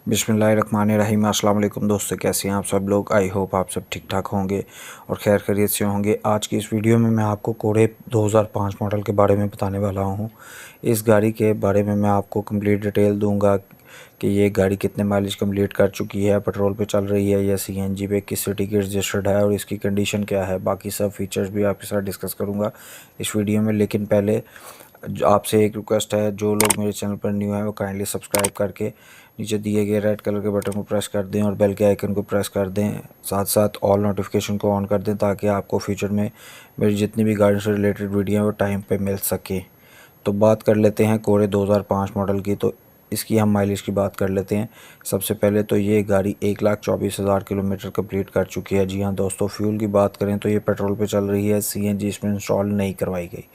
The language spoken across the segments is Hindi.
बिस्मिल्लाहिर्रहमानिर्रहीम। अस्सलाम वालेकुम दोस्तों, कैसे हैं आप सब लोग। आई होप आप सब ठीक ठाक होंगे और खैर खैरियत से होंगे। आज की इस वीडियो में मैं आपको कोरे 2005 मॉडल के बारे में बताने वाला हूं। इस गाड़ी के बारे में मैं आपको कंप्लीट डिटेल दूंगा कि ये गाड़ी कितने माइलेज कंप्लीट कर चुकी है, पेट्रोल पे चल रही है या सीएनजी पे, किस सिटी की रजिस्टर्ड है और इसकी कंडीशन क्या है। बाकी सब फीचर्स भी आपके साथ डिस्कस करूँगा इस वीडियो में। लेकिन पहले आपसे एक रिक्वेस्ट है, जो लोग मेरे चैनल पर न्यू हैं वो काइंडली सब्सक्राइब करके नीचे दिए गए रेड कलर के बटन को प्रेस कर दें और बेल के आइकन को प्रेस कर दें। साथ साथ ऑल नोटिफिकेशन को ऑन कर दें ताकि आपको फ्यूचर में मेरी जितनी भी गाड़ी से रिलेटेड वीडियो हैं वो टाइम पे मिल सके। तो बात कर लेते हैं कोरे 2005 मॉडल की। तो इसकी हम माइलेज की बात कर लेते हैं। सबसे पहले तो ये गाड़ी 1,24,000 किलोमीटर कंप्लीट कर चुकी है। जी हाँ दोस्तों, फ्यूल की बात करें तो ये पेट्रोल पे चल रही है, सीएनजी इसमें इंस्टॉल नहीं करवाई गई।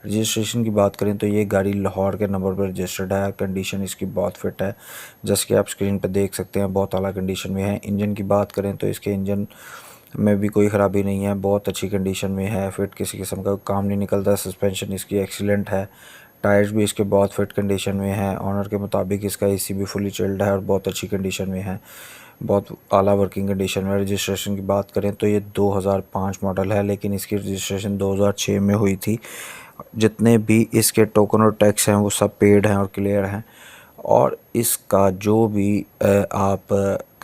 रजिस्ट्रेशन की बात करें तो ये गाड़ी लाहौर के नंबर पर रजिस्टर्ड है। कंडीशन इसकी बहुत फिट है, जैसे कि आप स्क्रीन पर देख सकते हैं, बहुत आला कंडीशन में है। इंजन की बात करें तो इसके इंजन में भी कोई ख़राबी नहीं है, बहुत अच्छी कंडीशन में है। फिट किसी किस्म का काम नहीं निकलता। सस्पेंशन इसकी एक्सीलेंट है। टायर्स भी इसके बहुत फिट कंडीशन में है। ऑनर के मुताबिक इसका एसी भी फुली चिल्ड है और बहुत अच्छी कंडीशन में है, बहुत आला वर्किंग कंडीशन में। रजिस्ट्रेशन की बात करें तो ये 2005 मॉडल है, लेकिन इसकी रजिस्ट्रेशन 2006 में हुई थी। जितने भी इसके टोकन और टैक्स हैं वो सब पेड हैं और क्लियर हैं। और इसका जो भी आप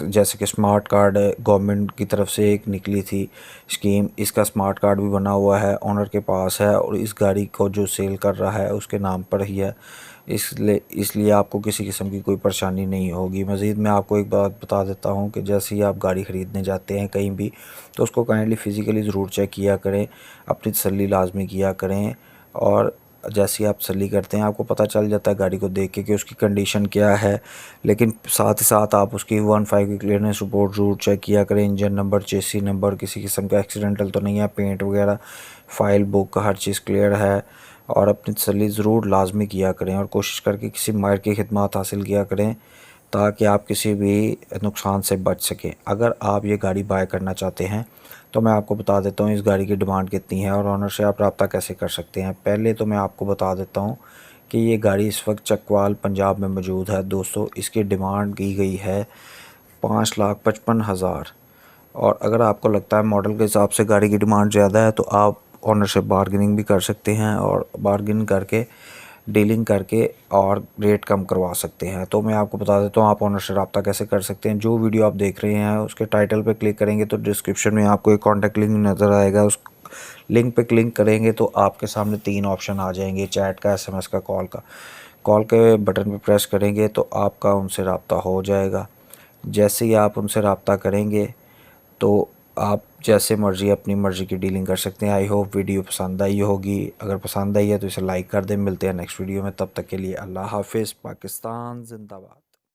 जैसे कि स्मार्ट कार्ड गवर्नमेंट की तरफ से एक निकली थी स्कीम, इसका स्मार्ट कार्ड भी बना हुआ है, ओनर के पास है और इस गाड़ी को जो सेल कर रहा है उसके नाम पर ही है। इसलिए आपको किसी किस्म की कोई परेशानी नहीं होगी। मज़ीद मैं आपको एक बात बता देता हूँ कि जैसे ही आप गाड़ी ख़रीदने जाते हैं कहीं भी, तो उसको काइंडली फ़िज़िकली ज़रूर चेक किया करें, अपनी तसल्ली लाजमी किया करें। और जैसे ही आप तसल्ली करते हैं आपको पता चल जाता है गाड़ी को देख के कि उसकी कंडीशन क्या है। लेकिन साथ ही साथ आप उसकी 1.5 की क्लियरेंस रिपोर्ट ज़रूर चेक किया करें। इंजन नंबर, चेसी नंबर, किसी किस्म का एक्सीडेंटल तो नहीं है, पेंट वगैरह, फाइल बुक, हर चीज़ क्लियर है। और अपनी तसल्ली ज़रूर लाजमी किया करें और कोशिश करके किसी माहिर की खिदमत हासिल किया करें ताकि आप किसी भी नुकसान से बच सकें। अगर आप ये गाड़ी बाय करना चाहते हैं तो मैं आपको बता देता हूँ इस गाड़ी की डिमांड कितनी है और ऑनर से आप रब्ता कैसे कर सकते हैं। पहले तो मैं आपको बता देता हूँ कि ये गाड़ी इस वक्त चकवाल पंजाब में मौजूद है। दोस्तों, इसकी डिमांड की गई है 5,55,000। और अगर आपको लगता है मॉडल के हिसाब से गाड़ी की डिमांड ज़्यादा है तो आप ऑनर से बार्गेनिंग भी कर सकते हैं और बार्गेन करके डीलिंग करके और रेट कम करवा सकते हैं। तो मैं आपको बता देता हूँ आप ऑनर से रब्ता कैसे कर सकते हैं। जो वीडियो आप देख रहे हैं उसके टाइटल पे क्लिक करेंगे तो डिस्क्रिप्शन में आपको एक कॉन्टैक्ट लिंक नज़र आएगा। उस लिंक पे क्लिक करेंगे तो आपके सामने 3 ऑप्शन आ जाएंगे, चैट का, SMS का, कॉल का। कॉल के बटन पे प्रेस करेंगे तो आपका उनसे रब्ता हो जाएगा। जैसे ही आप उनसे रब्ता करेंगे तो आप जैसे मर्ज़ी अपनी मर्ज़ी की डीलिंग कर सकते हैं। आई होप वीडियो पसंद आई होगी। अगर पसंद आई है तो इसे लाइक कर दें। मिलते हैं नेक्स्ट वीडियो में, तब तक के लिए अल्लाह हाफिज़। पाकिस्तान जिंदाबाद।